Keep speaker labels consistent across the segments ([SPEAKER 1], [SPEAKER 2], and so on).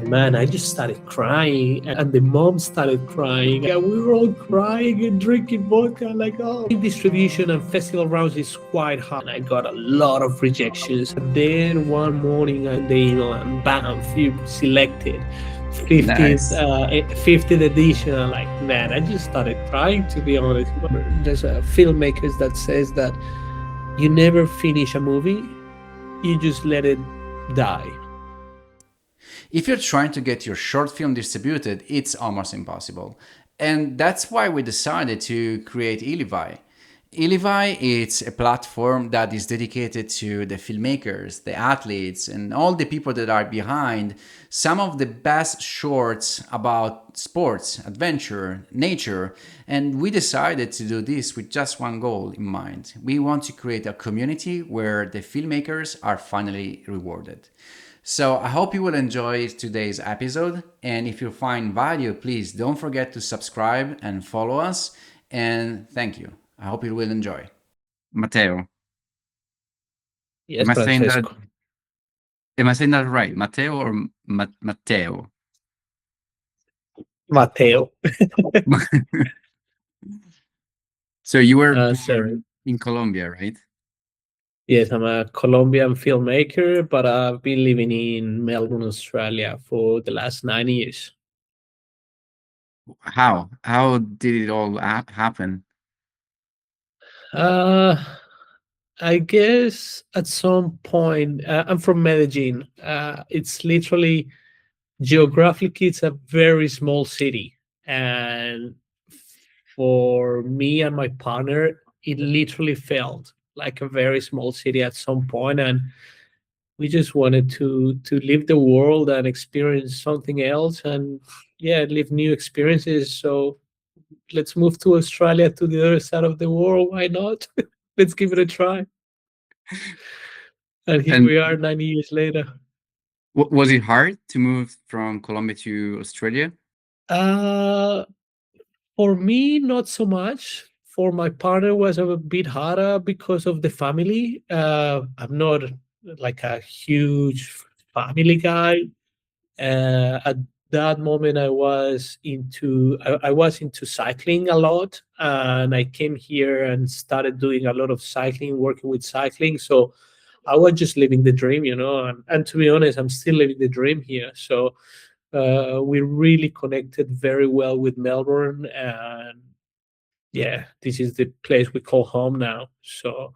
[SPEAKER 1] Man, I just started crying, and the mom started crying, and we were all crying and drinking vodka. Like, oh, distribution and festival rounds is quite hard. And I got a lot of rejections. And then one morning, the email, and bam, you selected 15th,
[SPEAKER 2] Nice.
[SPEAKER 1] 50th edition. I'm like, man, I just started crying, to be honest. There's a filmmakers that says that you never finish a movie, you just let it die.
[SPEAKER 2] If you're trying to get your short film distributed, it's almost impossible. And that's why we decided to create ELEVI. ELEVI is a platform that is dedicated to the filmmakers, the athletes, and all the people that are behind some of the best shorts about sports, adventure, nature. And we decided to do this with just one goal in mind. We want to create a community where the filmmakers are finally rewarded. So I hope you will enjoy today's episode. And if you find value, please don't forget to subscribe and follow us. And thank you. I hope you will enjoy. Mateo,
[SPEAKER 1] Yes,
[SPEAKER 2] am I saying that?
[SPEAKER 1] Francesco.
[SPEAKER 2] Am I saying that right? Mateo or Mateo?
[SPEAKER 1] Mateo.
[SPEAKER 2] So you were
[SPEAKER 1] Sorry.
[SPEAKER 2] born in Colombia, right?
[SPEAKER 1] Yes, I'm a Colombian filmmaker, but I've been living in Melbourne, Australia for the last 9 years.
[SPEAKER 2] How? How did it all happen?
[SPEAKER 1] Uh, I guess at some point, I'm from Medellin. It's literally geographically, it's a very small city, and for me and my partner, it literally felt like a very small city at some point, and we just wanted to live the world and experience something else, and yeah, live new experiences. So let's move to Australia, to the other side of the world. Why not? Let's give it a try. And here
[SPEAKER 2] And
[SPEAKER 1] we are 9 years later.
[SPEAKER 2] was it hard to move from Colombia to Australia?
[SPEAKER 1] uh For me, not so much. For my partner, was a bit harder because of the family. I'm not like a huge family guy. At that moment, I was into cycling a lot, and I came here and started doing a lot of cycling, working with cycling. So I was just living the dream, and to be honest, I'm still living the dream here. So we really connected very well with Melbourne, and yeah, this is the place we call home now. So,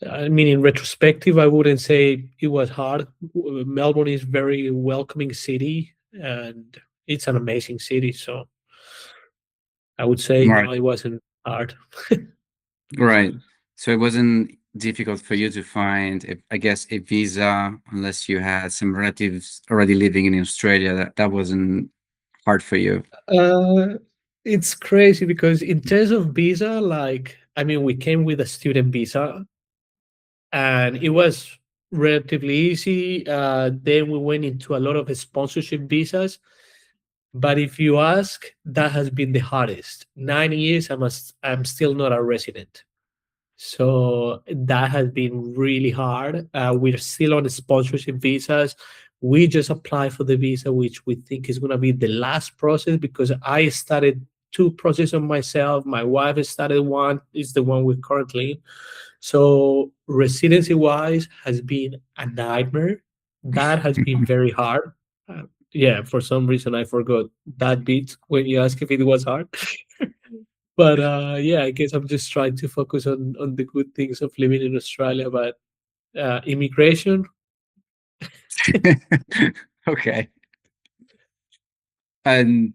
[SPEAKER 1] I mean, in retrospective, I wouldn't say it was hard. Melbourne is very welcoming city, and it's an amazing city. So, I would say
[SPEAKER 2] Right.
[SPEAKER 1] no, it wasn't hard.
[SPEAKER 2] Right. So it wasn't difficult for you to find, I guess, a visa unless you had some relatives already living in Australia. That wasn't hard for you.
[SPEAKER 1] Uh, it's crazy because in terms of visa, like, I mean, we came with a student visa, and it was relatively easy. Then we went into a lot of sponsorship visas, but if you ask, that has been the hardest. 9 years, I'm still not a resident, so that has been really hard. We're still on the sponsorship visas. We just applied for the visa, which we think is going to be the last process, because I started two processes on myself. My wife has started one, is the one we're currently in. So residency wise has been a nightmare. That has been very hard. Uh, yeah, for some reason I forgot that bit when you asked if it was hard. But yeah, I guess I'm just trying to focus on the good things of living in Australia. But immigration,
[SPEAKER 2] Okay. And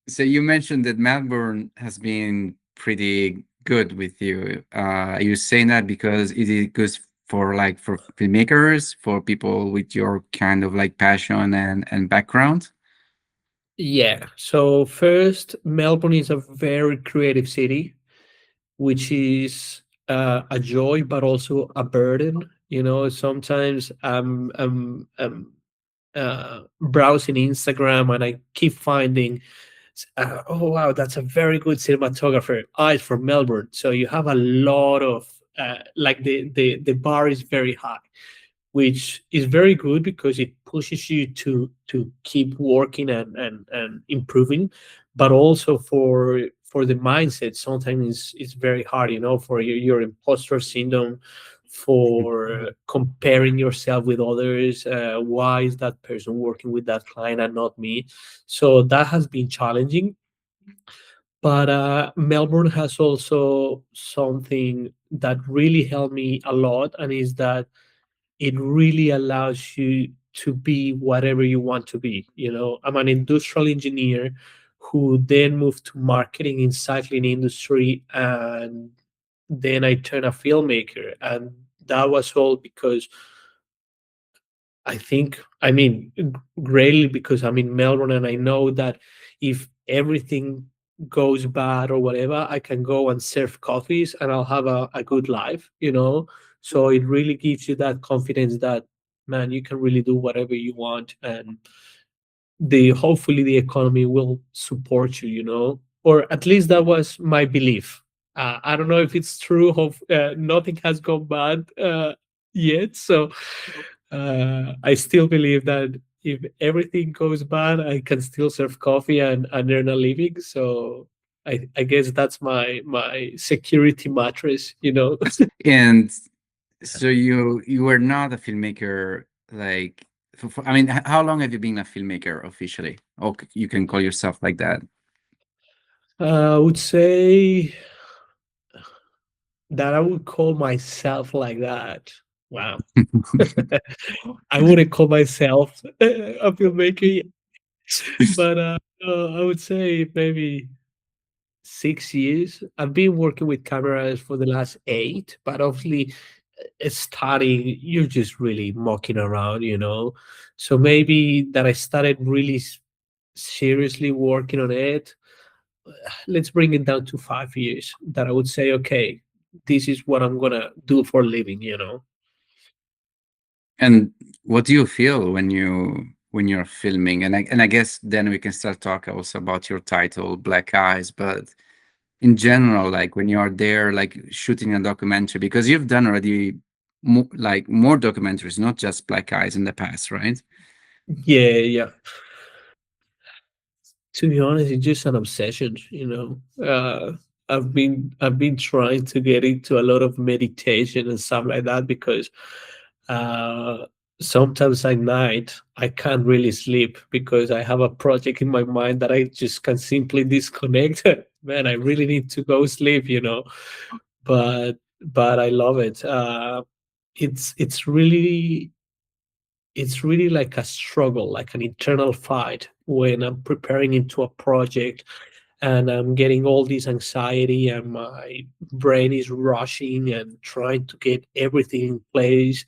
[SPEAKER 2] so you mentioned that Melbourne has been pretty good with you. Are you saying that because it is good for for filmmakers, for people with your kind of like passion and background?
[SPEAKER 1] yeah. So first, Melbourne is a very creative city, which is a joy, but also a burden. Sometimes browsing Instagram, and I keep finding, oh wow, that's a very good cinematographer. It's from Melbourne, so you have a lot of like the bar is very high. which is very good because it pushes you to keep working and improving, but also for the mindset sometimes it's very hard, for your imposter syndrome, for comparing yourself with others. Why is that person working with that client and not me? So that has been challenging. But Melbourne has also something that really helped me a lot, and is that it really allows you to be whatever you want to be. I'm an industrial engineer who then moved to marketing in cycling industry, and then I turned a filmmaker, and that was all because greatly because I'm in Melbourne, and I know that if everything goes bad or whatever, I can go and serve coffees and I'll have a good life. So it really gives you that confidence that, man, you can really do whatever you want, and the hopefully the economy will support you. Or at least that was my belief. I don't know if it's true. Nothing has gone bad yet, so I still believe that if everything goes bad, I can still serve coffee and earn a living. So I guess that's my security mattress.
[SPEAKER 2] And so you were not a filmmaker, like, I mean, how long have you been a filmmaker officially? Or you can call yourself like that?
[SPEAKER 1] I would say that I would call myself like that. Wow. I wouldn't call myself a filmmaker, but I would say maybe 6 years. I've been working with cameras for the last 8, but obviously, starting, you're just really mucking around. So maybe that I started really seriously working on it. Let's bring it down to 5 years. That I would say, okay, this is what I'm gonna do for a living.
[SPEAKER 2] And what do you feel when you're filming? And I guess then we can start talking also about your title, Black Eyes, but in general, like when you are there, like shooting a documentary, because you've done already more documentaries, not just Black Eyes in the past, right?
[SPEAKER 1] Yeah, yeah. To be honest, it's just an obsession. I've been trying to get into a lot of meditation and stuff like that because uh sometimes at night I can't really sleep because I have a project in my mind that I just can simply disconnect. Man, I really need to go sleep. But I love it. It's really like a struggle, like an internal fight when I'm preparing into a project and I'm getting all this anxiety and my brain is rushing and trying to get everything in place,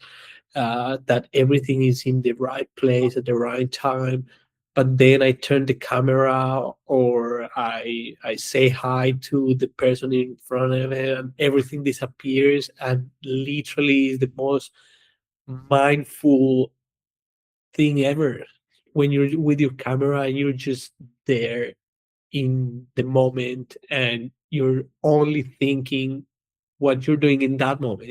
[SPEAKER 1] that everything is in the right place at the right time. But then I turn the camera or I say hi to the person in front of it and everything disappears, and literally is the most mindful thing ever when you're with your camera and you're just there in the moment and you're only thinking what you're doing in that moment.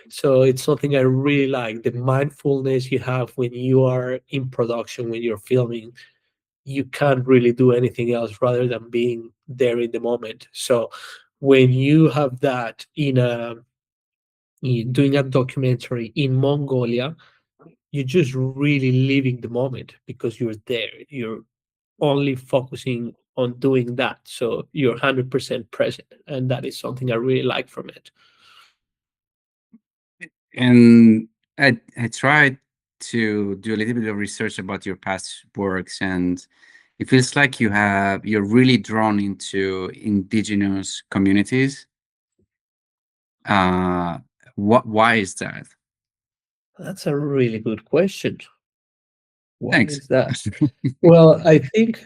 [SPEAKER 1] So it's something I really like, the mindfulness you have when you are in production, when you're filming. You can't really do anything else rather than being there in the moment. So when you have that doing a documentary in Mongolia, you're just really living the moment because you're there. You're only focusing on doing that. So you're 100% present. And that is something I really like from it.
[SPEAKER 2] And I tried to do a little bit of research about your past works, and it feels like you're really drawn into indigenous communities. Uh, why is that?
[SPEAKER 1] That's a really good question. Why
[SPEAKER 2] Thanks.
[SPEAKER 1] is that? Well, I think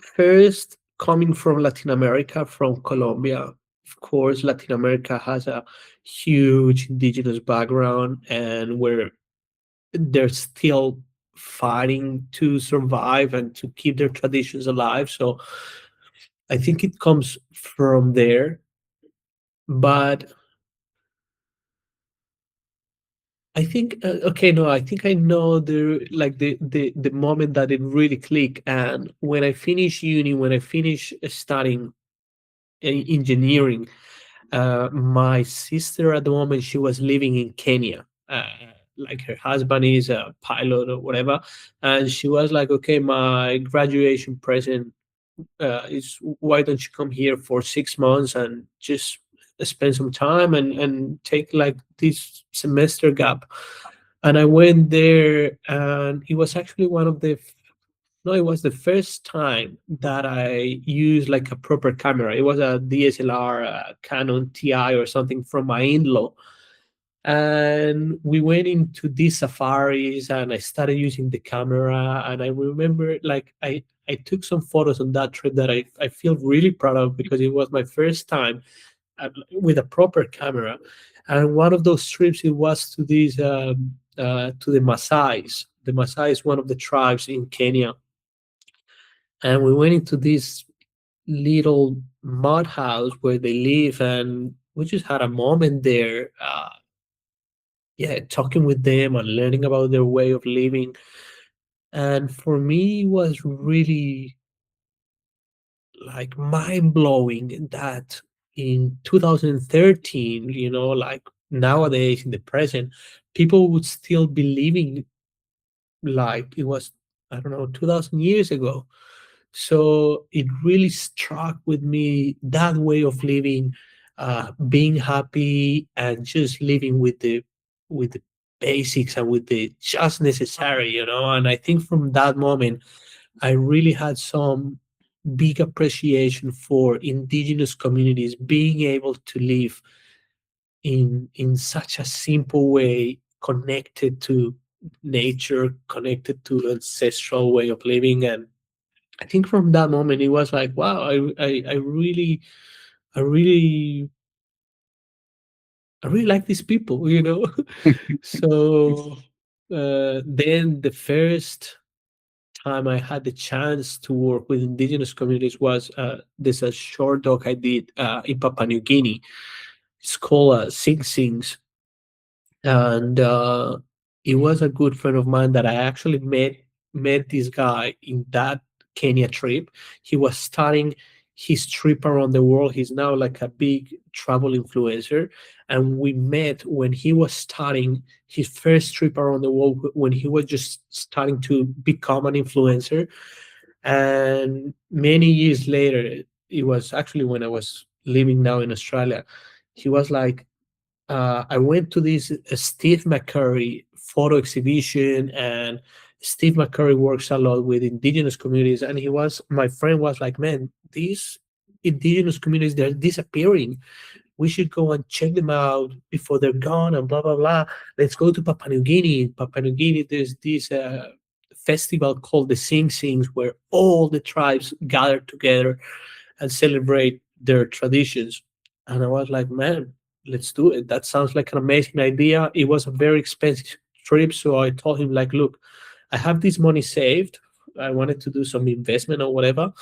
[SPEAKER 1] first, coming from Latin America, from Colombia, of course, Latin America has a huge indigenous background, and where they're still fighting to survive and to keep their traditions alive. So I think it comes from there. But I think okay, no, I think I know the moment that it really clicked, and when I finished uni, when I finished studying engineering, my sister at the moment she was living in Kenya. Like her husband is a pilot or whatever, and she was like, "Okay, my graduation present is why don't you come here for 6 months and just spend some time and take like this semester gap." And I went there, and it was actually one of the no, it was the first time that I used like a proper camera. It was a DSLR, Canon TI or something from my in-law. And we went into these safaris and I started using the camera. And I remember like I took some photos on that trip that I feel really proud of because it was my first time with a proper camera. And one of those trips, it was to these to the Maasais. The Maasai is one of the tribes in Kenya, and we went into this little mud house where they live, and we just had a moment there, yeah, talking with them and learning about their way of living. And for me it was really like mind-blowing that in 2013, like nowadays in the present, people would still be living like it was, I don't know, 2000 years ago. So it really struck with me that way of living, being happy and just living with the basics and with the just necessary. And I think from that moment, I really had some big appreciation for indigenous communities being able to live in such a simple way, connected to nature, connected to ancestral way of living. And I think from that moment it was like, wow, I really, I really like these people. So then the first time I had the chance to work with indigenous communities was there's a short doc I did in Papua New Guinea. It's called Sing Sings, and it was a good friend of mine that I actually met this guy in that Kenya trip. He was starting his trip around the world. He's now like a big travel influencer, and we met when he was starting his first trip around the world, when he was just starting to become an influencer. And many years later, it was actually when I was living now in Australia. He was like, I went to this Steve McCurry photo exhibition, and Steve McCurry works a lot with indigenous communities. And my friend was like, man, these indigenous communities, they're disappearing. We should go and check them out before they're gone and blah, blah, blah. Let's go to Papua New Guinea. In Papua New Guinea, there's this festival called the Sing Sings where all the tribes gather together and celebrate their traditions. And I was like, man, let's do it. That sounds like an amazing idea. It was a very expensive trip. So I told him, like, look, I have this money saved. I wanted to do some investment or whatever.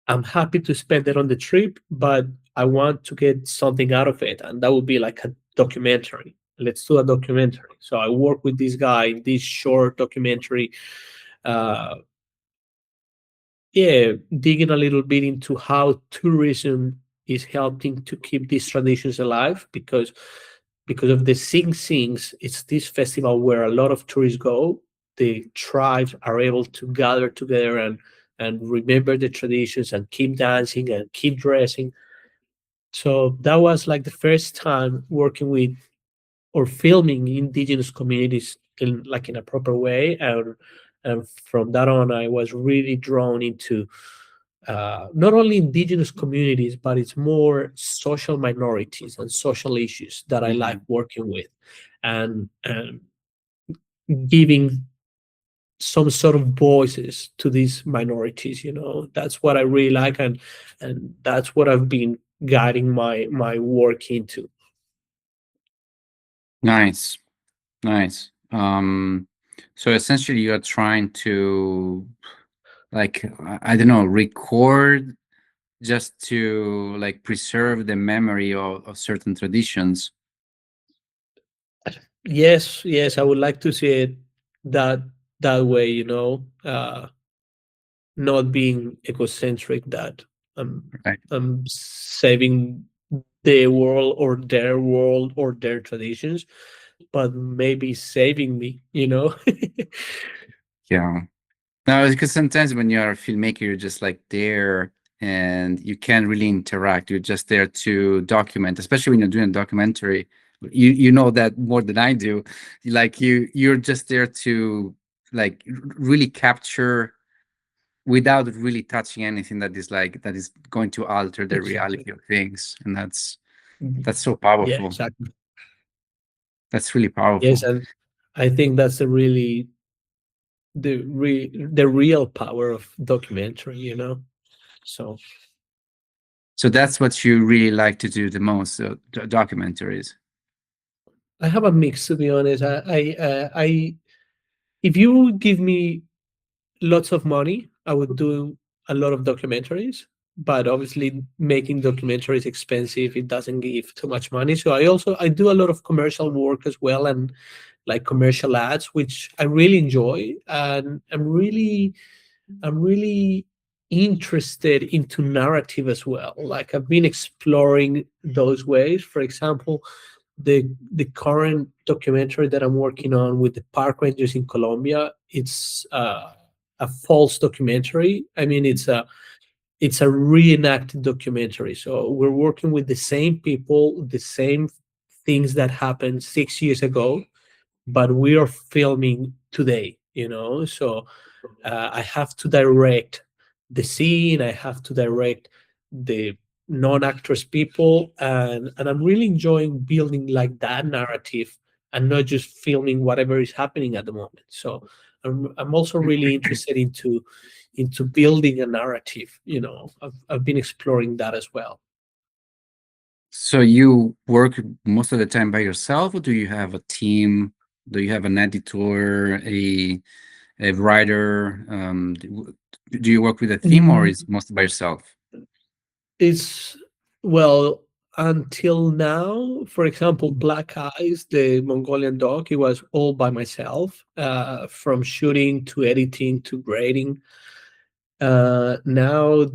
[SPEAKER 1] I'm happy to spend it on the trip, but I want to get something out of it. And that would be like a documentary. Let's do a documentary. So I work with this guy in this short documentary, uh, yeah, digging a little bit into how tourism is helping to keep these traditions alive, because of the Sing Sings. It's this festival where a lot of tourists go. The tribes are able to gather together and remember the traditions and keep dancing and keep dressing. So that was like the first time working with or filming indigenous communities in a proper way. And from that on, I was really drawn into not only indigenous communities, but it's more social minorities and social issues that I like
[SPEAKER 2] Mhm.
[SPEAKER 1] working with, and giving some sort of voices to these minorities. That's what I really like, and that's what I've been guiding my work into.
[SPEAKER 2] Nice, nice. So essentially, you are trying to, like, I don't know, record just to like preserve the memory of certain traditions.
[SPEAKER 1] Yes, yes, I would like to see it that that way, not being egocentric, that
[SPEAKER 2] Right.
[SPEAKER 1] I'm saving their world or their world or their traditions, but maybe saving me.
[SPEAKER 2] Yeah. No, because sometimes when you're a filmmaker, you're just like there and you can't really interact. You're just there to document, especially when you're doing a documentary. You know that more than I do. Like you're just there to like really capture without really touching anything that is going to alter the
[SPEAKER 1] Exactly.
[SPEAKER 2] reality of things. And
[SPEAKER 1] Mhm.
[SPEAKER 2] that's so
[SPEAKER 1] Yeah,
[SPEAKER 2] powerful.
[SPEAKER 1] exactly.
[SPEAKER 2] That's really
[SPEAKER 1] Yes,
[SPEAKER 2] powerful.
[SPEAKER 1] and I think that's the real power of documentary. So
[SPEAKER 2] So that's what you really like to do the most, documentaries.
[SPEAKER 1] I have a mix, to be honest. I if you give me lots of money, I would do a lot of documentaries. But obviously, making documentaries expensive. It doesn't give too much money. So I do a lot of commercial work as well, and like commercial ads, which I really enjoy, and I'm really interested into narrative as well. Like I've been exploring those ways. For example, the current documentary that I'm working on with the park rangers in Colombia, it's a false documentary. I mean, it's a reenacted documentary. So we're working with the same people, the same things that happened 6 years ago, but we are filming today. So I have to direct the scene, I have to direct the non-actors people, and I'm really enjoying building like that narrative and not just filming whatever is happening at the moment. So I'm also really interested into building a narrative. I've been exploring that as well.
[SPEAKER 2] So you work most of the time by yourself, or do you have a team? Do you have an editor, a writer? Do you work with a team, or is mostly by yourself?
[SPEAKER 1] It's well, until now, for example, Black Eyes, the Mongolian dog, it was all by myself, from shooting to editing to grading. Now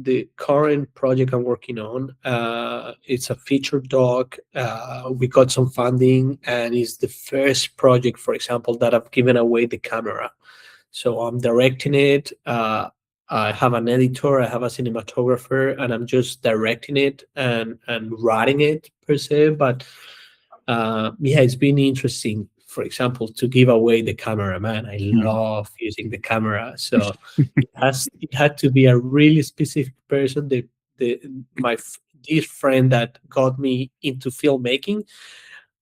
[SPEAKER 1] the current project I'm working on, it's a feature doc. We got some funding, and it's the first project, for example, that I've given away the camera. So I'm directing it. I have an editor, I have a cinematographer, and I'm just directing it and writing it per se. But yeah, it's been interesting. For example, to give away the camera, man, I
[SPEAKER 2] Mm.
[SPEAKER 1] love using the camera. So it had to be a really specific person. The my dear friend that got me into filmmaking,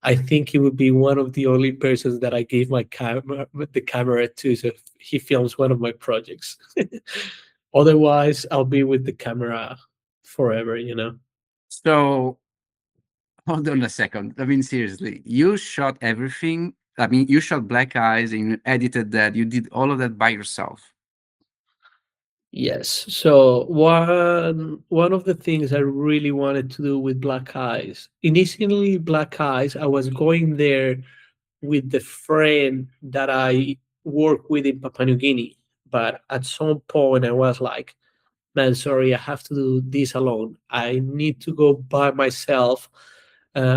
[SPEAKER 1] I think he would be one of the only persons that I gave the camera to, so he films one of my projects. Otherwise, I'll be with the camera forever.
[SPEAKER 2] So hold on a second. I mean, seriously, you shot everything. I mean, you shot Black Eyes and you edited that. You did all of that by yourself.
[SPEAKER 1] Yes. So one of the things I really wanted to do with Black Eyes, initially Black Eyes, I was going there with the friend that I work with in Papua New Guinea. But at some point, I was like, man, sorry, I have to do this alone. I need to go by myself.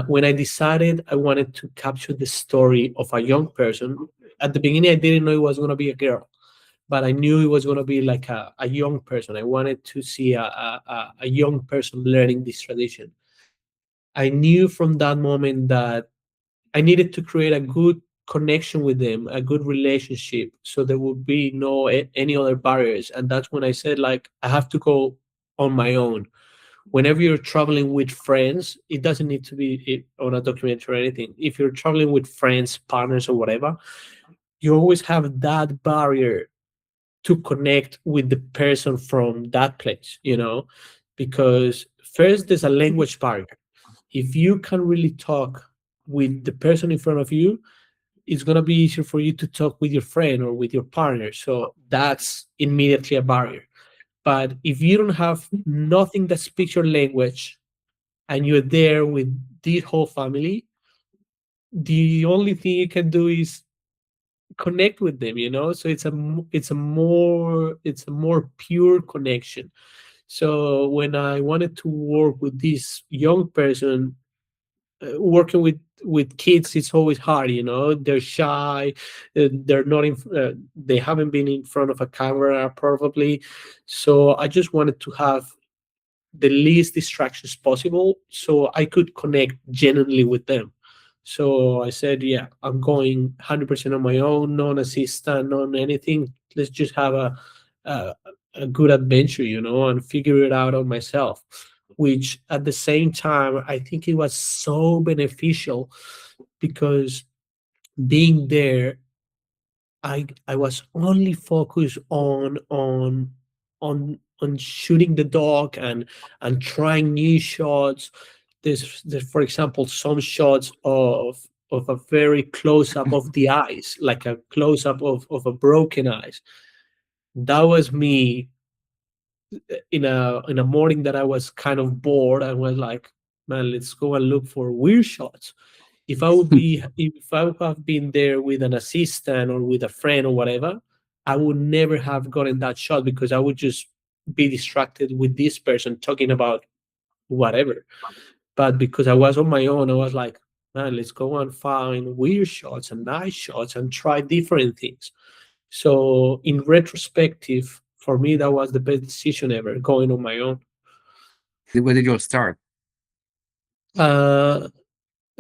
[SPEAKER 1] When I decided I wanted to capture the story of a young person, at the beginning, I didn't know it was going to be a girl, but I knew it was going to be like a young person. I wanted to see a young person learning this tradition. I knew from that moment that I needed to create a good connection with them, a good relationship, so there would be no any other barriers. And that's when I said, like, I have to go on my own. Whenever you're traveling with friends, it doesn't need to be on a documentary or anything. If you're traveling with friends, partners, or whatever, you always have that barrier to connect with the person from that place, because first there's a language barrier. If you can really talk with the person in front of you, it's going to be easier for you to talk with your friend or with your partner. So that's immediately a barrier. But if you don't have nothing that speaks your language and you're there with this whole family, the only thing you can do is connect with them, you know. So it's a more pure connection. So when I wanted to work with this young person, working with kids, it's always hard, you know. They're shy, they're not in they haven't been in front of a camera probably. So I just wanted to have the least distractions possible so I could connect genuinely with them. So I said, yeah, I'm going 100% on my own, non assistant, non anything. Let's just have a, a good adventure, you know, and figure it out on myself. Which at the same time, I think it was so beneficial because being there, I was only focused on shooting the dog and trying new shots. There's for example some shots of a very close up of the eyes, like a close up of a broken eyes. That was me in a morning that I was kind of bored. I was like, man, let's go and look for weird shots. If I would have been there with an assistant or with a friend or whatever, I would never have gotten that shot because I would just be distracted with this person talking about whatever. But because I was on my own, I was like, man, let's go and find weird shots and nice shots and try different things. So in retrospective, for me that was the best decision ever, going on my own.
[SPEAKER 2] Where did you all start?
[SPEAKER 1] Uh,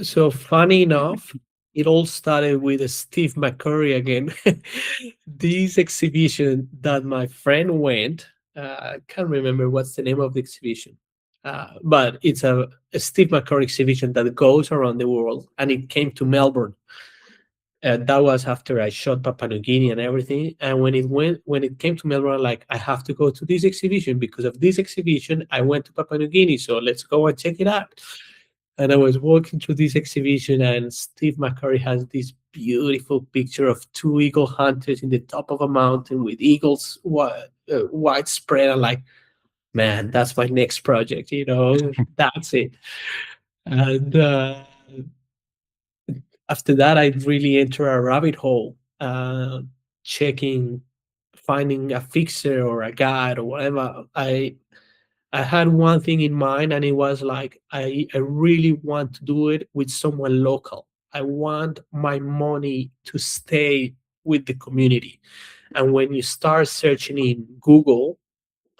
[SPEAKER 1] So funny enough, it all started with a Steve McCurry again. This exhibition that my friend went, I can't remember what's the name of the exhibition, but it's a Steve McCurry exhibition that goes around the world, and it came to Melbourne. That was after I shot Papua New Guinea and everything. And when it came to Melbourne, like I have to go to this exhibition because of this exhibition. I went to Papua New Guinea, so let's go and check it out. And I was walking through this exhibition, and Steve McCurry has this beautiful picture of two eagle hunters in the top of a mountain with eagles widespread. I'm like, man, that's my next project. You know, that's it. And after that, I really enter a rabbit hole, checking, finding a fixer or a guide or whatever. I had one thing in mind, and it was like I really want to do it with someone local. I want my money to stay with the community. And when you start searching in Google,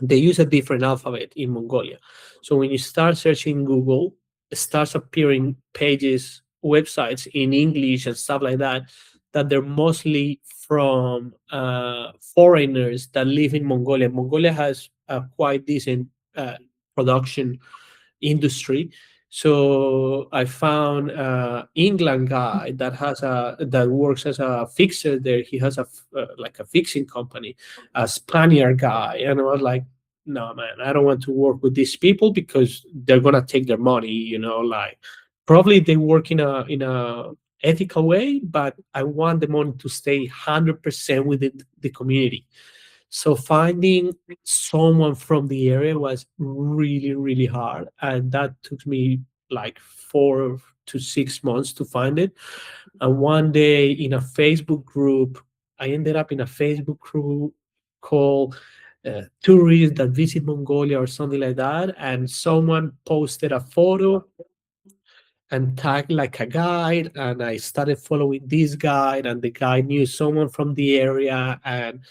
[SPEAKER 1] they use a different alphabet in Mongolia. So when you start searching Google, it starts appearing pages, websites in English and stuff like that, that they're mostly from foreigners that live in Mongolia. Mongolia has a quite decent uh, production industry. So I found England guy that works as a fixer there. He has like a fixing company, a Spaniard guy, and I was like, no man, I don't want to work with these people because they're gonna take their money. You know, like probably they work in a ethical way, but I want the money to stay 100% within the community. So finding someone from the area was really, really hard. And that took me like 4 to 6 months to find it. And one day in a Facebook group, I ended up in a Facebook group called Tourists That Visit Mongolia or something like that. And someone posted a photo and tagged like a guide. And I started following this guide, and the guy knew someone from the area. And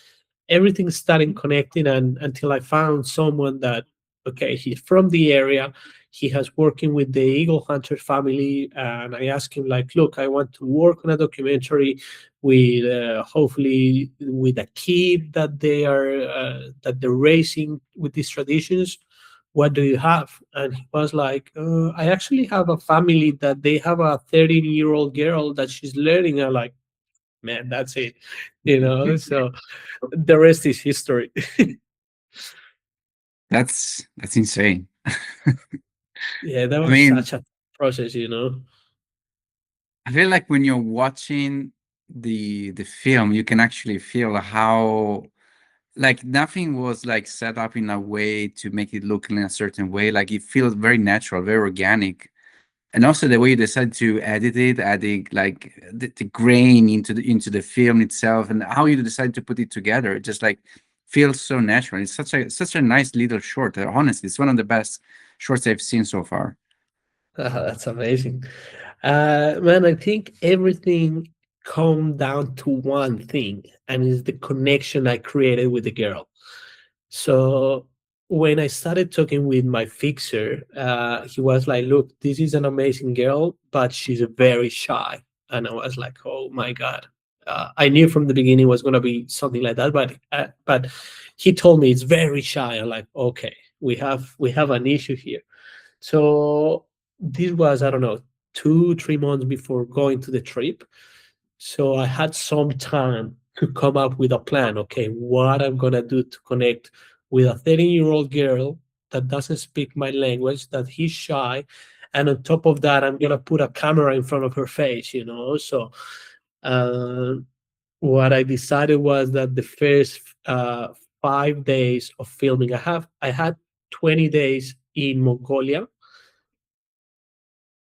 [SPEAKER 1] everything started connecting, and until I found someone that, okay, he's from the area, he has working with the eagle hunter family. And I asked him like, look, I want to work on a documentary with hopefully with a kid that they're raising with these traditions. What do you have? And he was like, I actually have a family that they have a 13-year-old girl that she's learning. I'm like, man, that's it, you know. So the rest is history.
[SPEAKER 2] That's insane.
[SPEAKER 1] Yeah, that
[SPEAKER 2] I
[SPEAKER 1] was
[SPEAKER 2] mean,
[SPEAKER 1] such a process, you know.
[SPEAKER 2] I feel like when you're watching the film, you can actually feel how like nothing was like set up in a way to make it look in a certain way. Like it feels very natural, very organic. And also the way you decide to edit it, adding like the grain into the film itself, and how you decide to put it together, it just like feels so natural. It's such a nice little short. Honestly, it's one of the best shorts I've seen so far.
[SPEAKER 1] That's amazing. Man, I think everything come down to one thing, and is the connection I created with the girl. So when I started talking with my fixer, he was like, "Look, this is an amazing girl, but she's very shy." And I was like, "Oh my god!" I knew from the beginning it was gonna be something like that, but he told me it's very shy. I'm like, "Okay, we have an issue here." So this was, I don't know, 2 3 months before going to the trip. So I had some time to come up with a plan. Okay, what I'm gonna do to connect with a 13-year-old girl that doesn't speak my language, that he's shy, and on top of that, I'm gonna put a camera in front of her face. So uh, what I decided was that the first 5 days of filming, I had 20 days in Mongolia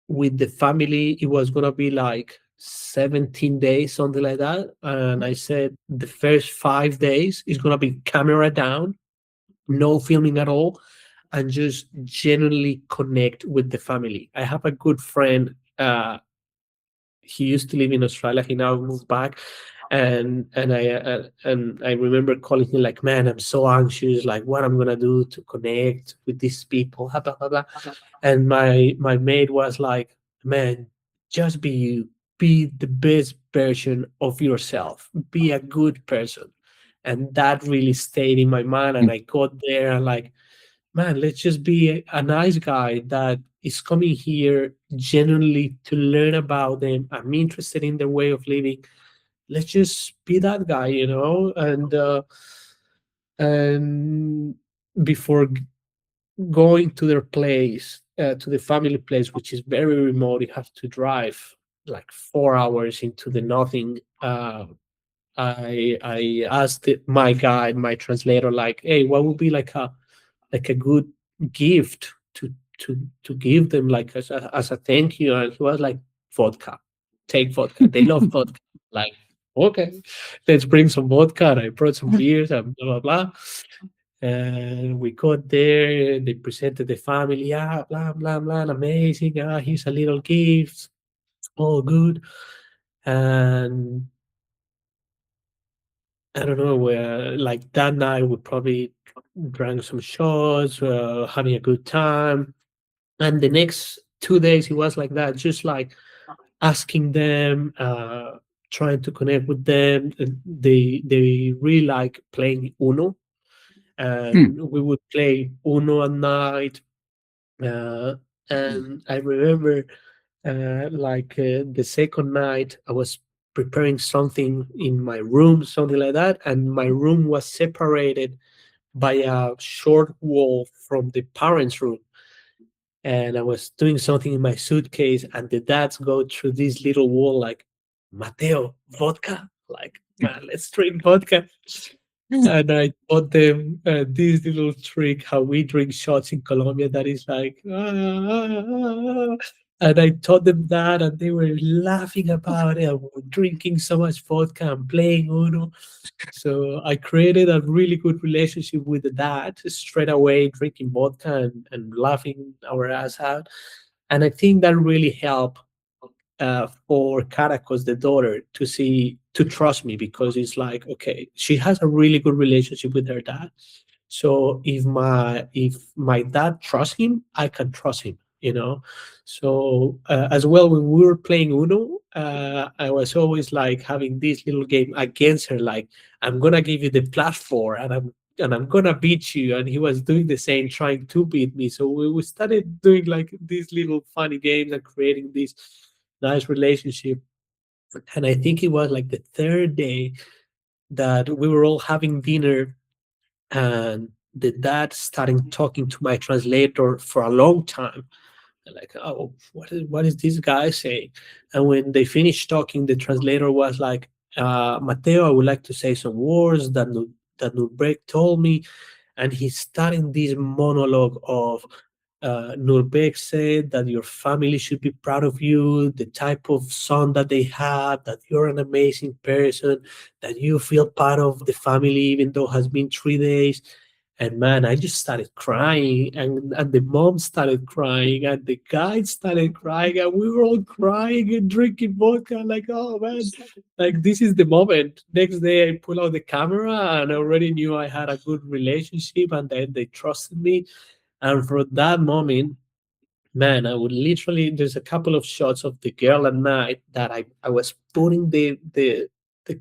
[SPEAKER 1] with the family. It was gonna be like 17 days, something like that. And I said the first 5 days is gonna be camera down, no filming at all, and just genuinely connect with the family. I have a good friend. He used to live in Australia. He now moved back, and I remember calling him like, "Man, I'm so anxious. Like, what I'm gonna do to connect with these people?" Blah blah blah. Blah. And my mate was like, "Man, just be you. Be the best version of yourself. Be a good person." And that really stayed in my mind. And I got there and like, man, let's just be a nice guy that is coming here genuinely to learn about them. I'm interested in their way of living. Let's just be that guy. And before going to their place, to the family place, which is very remote, you have to drive like 4 hours into the nothing. I asked my guide, my translator, like, "Hey, what would be like a good gift to give them, like as a thank you?" And he was like, "Vodka, take vodka. They love vodka." Like, okay, let's bring some vodka. And I brought some beers and blah blah blah. And we got there. They presented the family. Yeah, blah blah blah. Amazing. Here's a little gift. All good. And I don't know, like that night we probably drank some shots, having a good time. And the next 2 days it was like that, just like asking them, trying to connect with them. And they really like playing Uno,
[SPEAKER 2] Hmm.
[SPEAKER 1] and we would play Uno at night. Uh, and I remember, the second night, I was preparing something in my room, something like that, and my room was separated by a short wall from the parents' room. And I was doing something in my suitcase, and the dads go through this little wall, like, "Mateo, vodka? Like, man, let's drink vodka." And I taught them this little trick, how we drink shots in Colombia, that is like, and I taught them that, and they were laughing about it. And we were drinking so much vodka and playing Uno. So I created a really good relationship with the dad straight away, drinking vodka and laughing our ass out. And I think that really helped, for Kharakoz, the daughter, to trust me, because it's like, okay, she has a really good relationship with her dad. So if my dad trusts him, I can trust him. So as well, when we were playing Uno, I was always like having this little game against her, like, "I'm gonna give you the platform, and I'm gonna beat you." And he was doing the same, trying to beat me. So we started doing like these little funny games and creating this nice relationship. And I think it was like the third day that we were all having dinner, and the dad started talking to my translator for a long time. And like, "Oh, what is this guy saying?" And when they finished talking, the translator was like, "Mateo, I would like to say some words that Nubrek told me." And he's starting this monologue of, Nurbek said that your family should be proud of you, the type of son that they have, that you're an amazing person, that you feel part of the family, even though it has been 3 days. And man, I just started crying, and the mom started crying, and the guys started crying, and we were all crying and drinking vodka. Like, oh man, like this is the moment. Next day, I pull out the camera, and I already knew I had a good relationship, and then they trusted me. And for that moment, man, I would literally, there's a couple of shots of the girl at night that I was putting the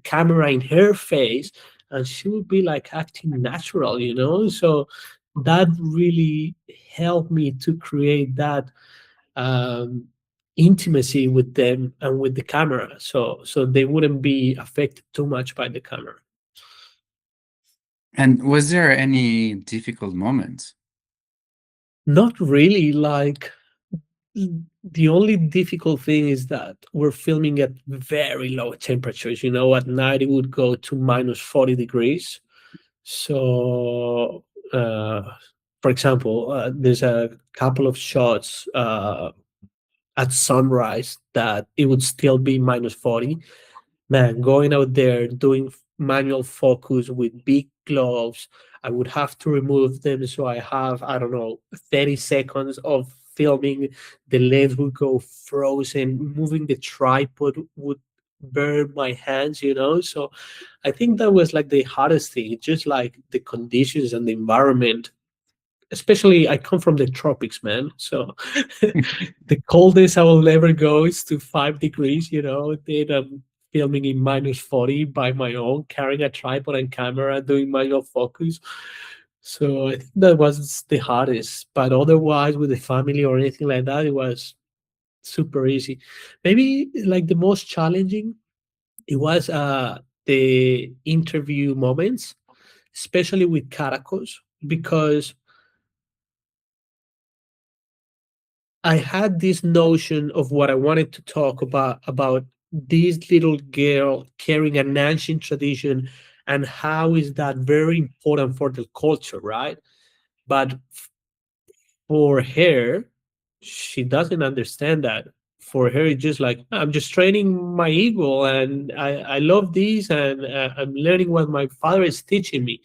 [SPEAKER 1] camera in her face, and she would be like acting natural, you know? So that really helped me to create that um intimacy with them and with the camera. So they wouldn't be affected too much by the camera.
[SPEAKER 2] And was there any difficult moments?
[SPEAKER 1] Not really, like the only difficult thing is that we're filming at very low temperatures. You know, at night it would go to minus 40 degrees. So, for example, there's a couple of shots at sunrise that it would still be minus 40. Man, going out there doing manual focus with big gloves, I would have to remove them. So I have, I don't know, 30 seconds of filming. The lens would go frozen. Moving the tripod would burn my hands, you know? So I think that was like the hardest thing, just like the conditions and the environment. Especially, I come from the tropics, man. So the coldest I will ever go is to 5 degrees. You know, then I'm filming in minus 40 by my own, carrying a tripod and camera, doing manual focus. So I think that was the hardest. But otherwise, with the family or anything like that, it was super easy. Maybe like the most challenging, it was the interview moments, especially with Kharakoz, because I had this notion of what I wanted to talk about this little girl carrying an ancient tradition, and how is that very important for the culture, right? But for her, she doesn't understand that. For her, it's just like, I'm just training my ego, and I love this, and I'm learning what my father is teaching me.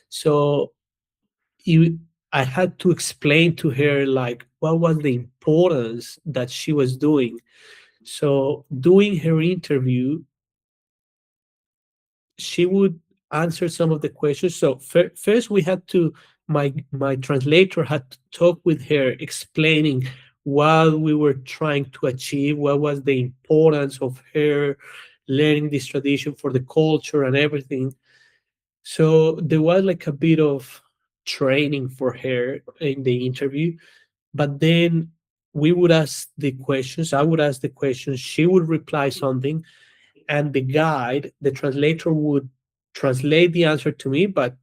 [SPEAKER 1] So you I had to explain to her like what was the importance that she was doing. So doing her interview, she would answer some of the questions. So first we had to, my translator had to talk with her, explaining what we were trying to achieve, what was the importance of her learning this tradition for the culture and everything. So there was like a bit of training for her in the interview, but then we would ask the questions. I would ask the questions. She would reply something, and the guide, the translator, would translate the answer to me. But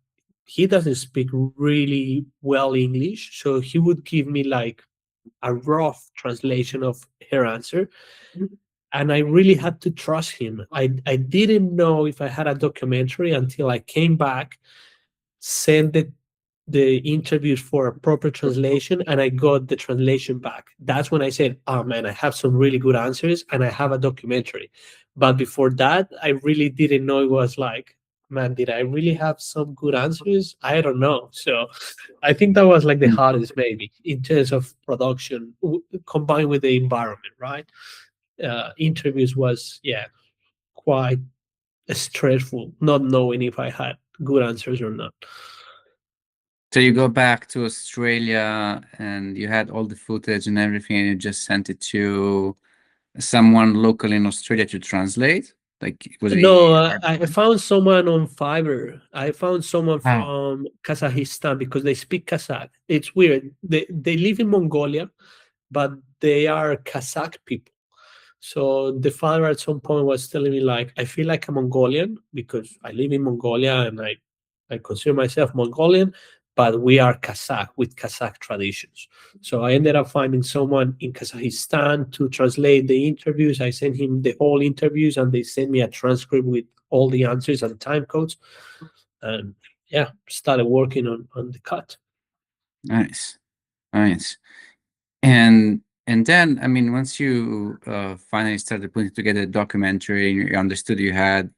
[SPEAKER 1] he doesn't speak really well English, so he would give me like a rough translation of her answer, and I really had to trust him. I didn't know if I had a documentary until I came back, sent the interviews for a proper translation, and I got the translation back. That's when I said, oh man, I have some really good answers and I have a documentary. But before that, I really didn't know. It was like, man, did I really have some good answers? I don't know. So I think that was like the hardest, maybe, in terms of production, combined with the environment, right? Interviews was, yeah, quite stressful, not knowing if I had good answers or not.
[SPEAKER 2] So you go back to Australia and you had all the footage and everything, and you just sent it to someone local in Australia to translate? Like, was it
[SPEAKER 1] No,
[SPEAKER 2] hard?
[SPEAKER 1] I found someone on Fiverr. I found someone
[SPEAKER 2] Ah,
[SPEAKER 1] from Kazakhstan because they speak Kazakh. It's weird. They live in Mongolia, but they are Kazakh people. So the father at some point was telling me like, I feel like a Mongolian because I live in Mongolia, and I consider myself Mongolian, but we are Kazakh with Kazakh traditions. So I ended up finding someone in Kazakhstan to translate the interviews. I sent him the whole interviews, and they sent me a transcript with all the answers and time codes. And yeah, started working on the cut.
[SPEAKER 2] nice. Nice. And then, I mean, once you finally started putting together a documentary, you understood you had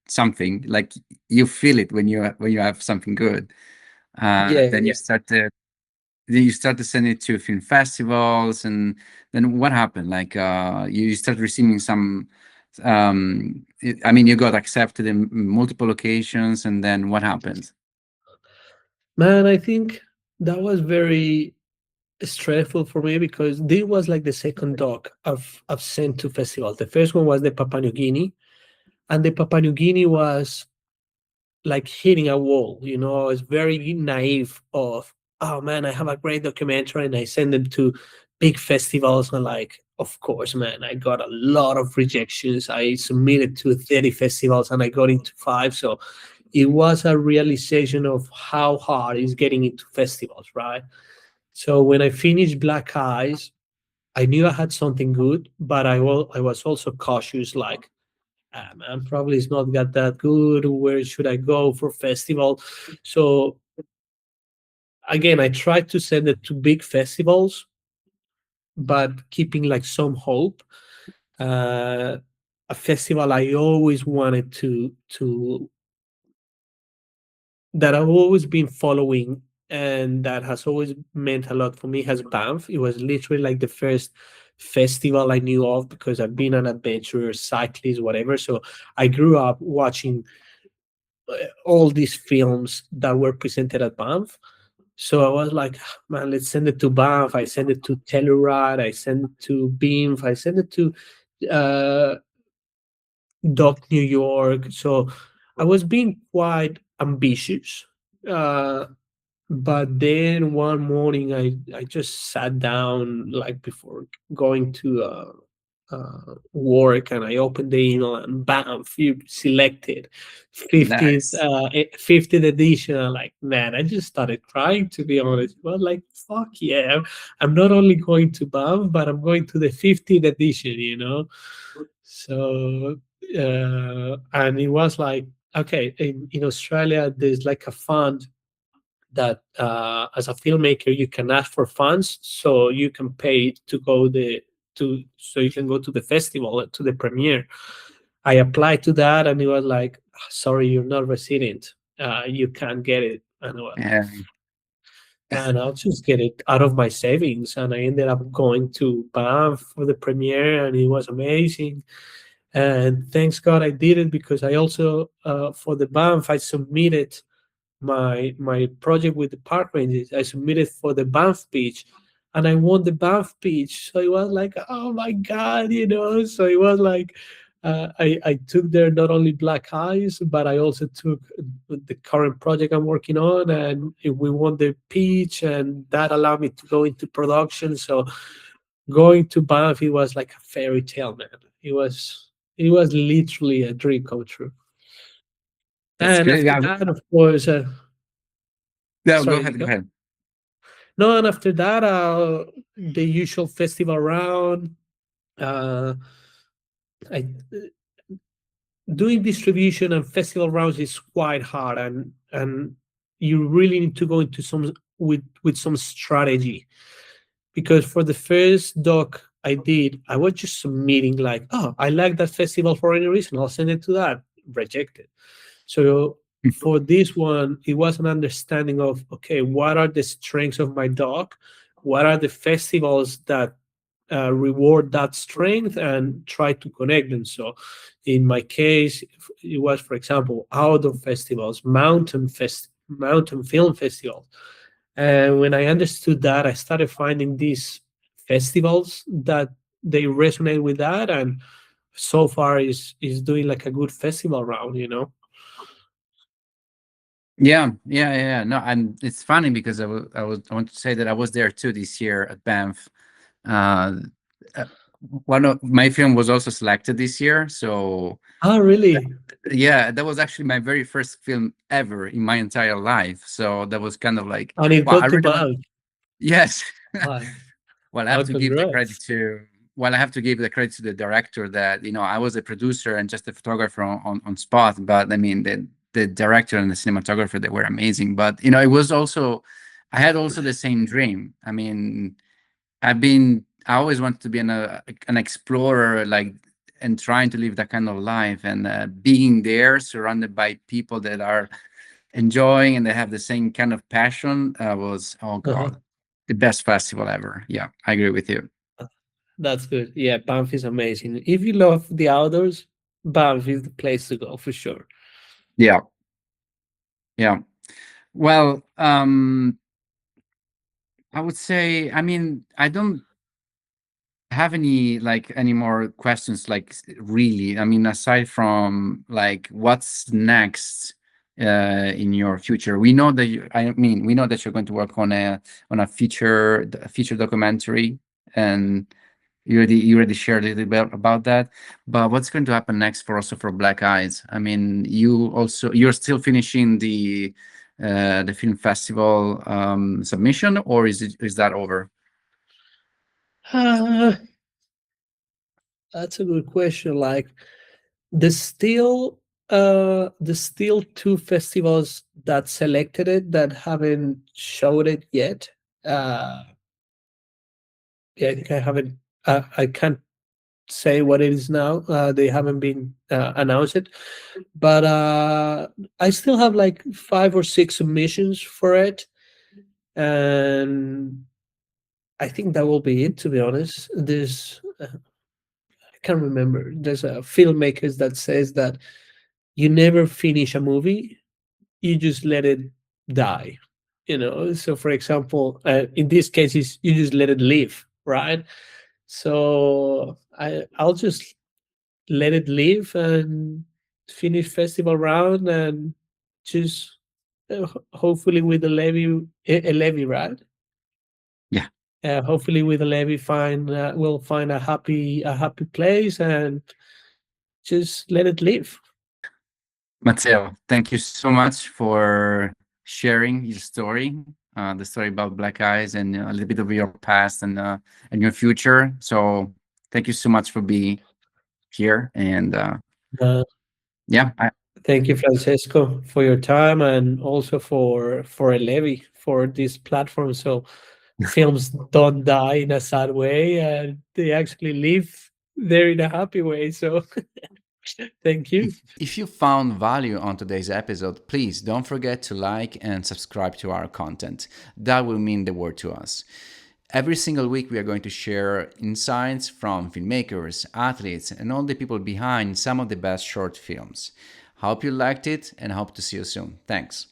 [SPEAKER 2] something, like you feel it when you have something good.
[SPEAKER 1] Yeah,
[SPEAKER 2] Then
[SPEAKER 1] yeah.
[SPEAKER 2] you started sending it to film festivals, and then what happened? Like you started receiving some. I mean, you got accepted in multiple locations, and then what happened?
[SPEAKER 1] Man, I think that was very stressful for me because this was like the second doc I've sent to festivals. The first one was the Papua New Guinea, and the Papua New Guinea was like hitting a wall. I was very naive of, oh man, I have a great documentary, and I send them to big festivals, and like, of course, man, I got a lot of rejections. I submitted to 30 festivals and I got into five. So it was a realization of how hard it's getting into festivals, right? So when I finished Black Eyes, I knew I had something good, but I was also cautious, like, ah, man, probably it's not got that good. Where should I go for festival? So again, I tried to send it to big festivals, but keeping like some hope. Uh, a festival I always wanted to that I've always been following, and that has always meant a lot for me has Banff. It was literally like the first festival I knew of because I've been an adventurer, cyclist, whatever. So I grew up watching all these films that were presented at Banff. So I was like, "Ah, man, let's send it to Banff. I send it to Telluride. I send it to Banff. I send it to uh, Doc New York." So I was being quite ambitious. Uh, but then one morning, I just sat down like before going to work, and I opened the email, and bam, you selected 50th,
[SPEAKER 2] Nice.
[SPEAKER 1] 50th edition. I'm like, man, I just started crying, to be honest. Well, like, fuck yeah. I'm not only going to BAM, but I'm going to the 50th edition. So, and it was like, okay, in Australia, there's like a fund that as a filmmaker you can ask for funds so you can pay to go the to so you can go to the festival, to the premiere. I applied to that, and it was like, sorry, you're not resident, you can't get it. And I was like,
[SPEAKER 2] Yeah.
[SPEAKER 1] man, I'll just get it out of my savings. And I ended up going to Banff for the premiere, and it was amazing. And thanks God I did it, because I also for the Banff I submitted my project with the park rangers. I submitted for the Banff Beach, and I won the Banff Beach. So it was like, oh my God. So it was like I took there not only Black Eyes, but I also took the current project I'm working on, and we won the pitch, and that allowed me to go into production. So going to Banff, it was like a fairy tale, man. It was literally a dream come true.
[SPEAKER 2] That's
[SPEAKER 1] And
[SPEAKER 2] great.
[SPEAKER 1] after
[SPEAKER 2] Yeah.
[SPEAKER 1] that, of course,
[SPEAKER 2] No, go
[SPEAKER 1] sorry, you
[SPEAKER 2] ahead. Go
[SPEAKER 1] go.
[SPEAKER 2] ahead.
[SPEAKER 1] No, and after that, the usual festival round. Uh, I Doing distribution and festival rounds is quite hard, and you really need to go into some with some strategy, because for the first doc I did, I was just submitting like, oh, I like that festival for any reason, I'll send it to that. Rejected. So for this one, it was an understanding of, okay, what are the strengths of my dog? What are the festivals that reward that strength, and try to connect them? So in my case, it was, for example, outdoor festivals, mountain film festivals. And when I understood that, I started finding these festivals that they resonate with that, and so far is doing like a good festival round.
[SPEAKER 2] Yeah, yeah, yeah, yeah. No, and it's funny because I want to say that I was there too this year at Banff. Uh, uh, One of my film was also selected this year, so
[SPEAKER 1] Oh, really?
[SPEAKER 2] yeah, that was actually my very first film ever in my entire life. So that was kind of like,
[SPEAKER 1] And it
[SPEAKER 2] wow, I
[SPEAKER 1] got to
[SPEAKER 2] really want.
[SPEAKER 1] bank.
[SPEAKER 2] Yes.
[SPEAKER 1] Hi.
[SPEAKER 2] Well, I have
[SPEAKER 1] Oh,
[SPEAKER 2] to give the credit
[SPEAKER 1] congrats.
[SPEAKER 2] to. Well, I have to give the credit to the director that I was a producer and just a photographer on spot. But I mean, the director and the cinematographer, they were amazing. But it was also I had also the same dream. I mean, I always wanted to be an explorer, like, and trying to live that kind of life, and being there, surrounded by people that are enjoying and they have the same kind of passion, was, oh
[SPEAKER 1] Uh-huh.
[SPEAKER 2] God, the best festival ever. Yeah, I agree with you.
[SPEAKER 1] That's good. Yeah, Banff is amazing. If you love the outdoors, Banff is the place to go for sure.
[SPEAKER 2] Yeah, yeah. Well, I would say, I mean, I don't have any more questions, like, really. I mean, aside from, like, what's next in your future. We know that we know that you're going to work on a feature documentary, and you already shared a little bit about that. But what's going to happen next for Black Eyes? I mean, you're still finishing the film festival submission, or is that over?
[SPEAKER 1] Uh, that's a good question. Like, there's still two festivals that selected it that haven't showed it yet. Uh, yeah, I think I haven't. I can't say what it is now. They haven't been announced it, but I still have like 5 or 6 submissions for it, and I think that will be it. To be honest, there's I can't remember. There's a filmmakers that says that you never finish a movie, you just let it die. So for example, in this case, you just let it live, right? So I'll just let it live and finish festival round, and just hopefully with the levy, right?
[SPEAKER 2] Yeah.
[SPEAKER 1] Hopefully with the levy, we'll find a happy place and just let it live.
[SPEAKER 2] Mateo, thank you so much for sharing your story, the story about Black Eyes, and a little bit of your past and your future. So thank you so much for being here. And
[SPEAKER 1] Uh,
[SPEAKER 2] yeah,
[SPEAKER 1] Thank you, Francesco, for your time, and also for Elevi for this platform. So films don't die in a sad way, and they actually live there in a happy way. So thank you.
[SPEAKER 2] if you found value on today's episode, please don't forget to like and subscribe to our content. That will mean the world to us. Every single week, we are going to share insights from filmmakers, athletes, and all the people behind some of the best short films. Hope you liked it, and hope to see you soon. Thanks.